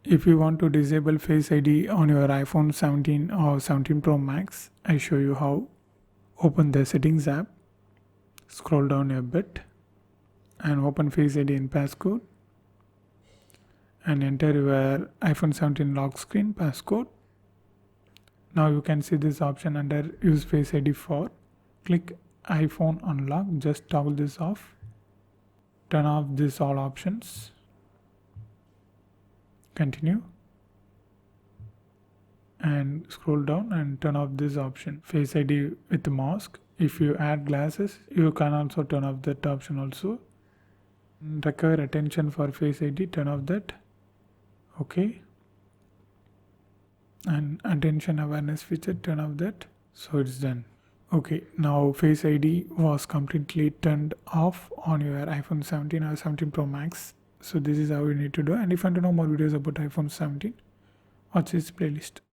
If you want to disable Face ID on your iPhone 17 or 17 Pro Max, I show you how. Open the Settings app, scroll down a bit and open Face ID in passcode and enter your iPhone 17 lock screen passcode. Now you can see this option under Use Face ID for. Click iPhone unlock, just toggle this off. Turn off this all options. Continue. And scroll down and turn off this option, Face ID with mask. If you add glasses, you can also turn off that option also. Require attention for Face ID, turn off that. Okay. And attention awareness feature, turn off that. So it's done. Okay, now Face ID was completely turned off on your iPhone 17 or 17 Pro Max. So this is how you need to do. And if you want to know more videos about iPhone 17, watch this playlist.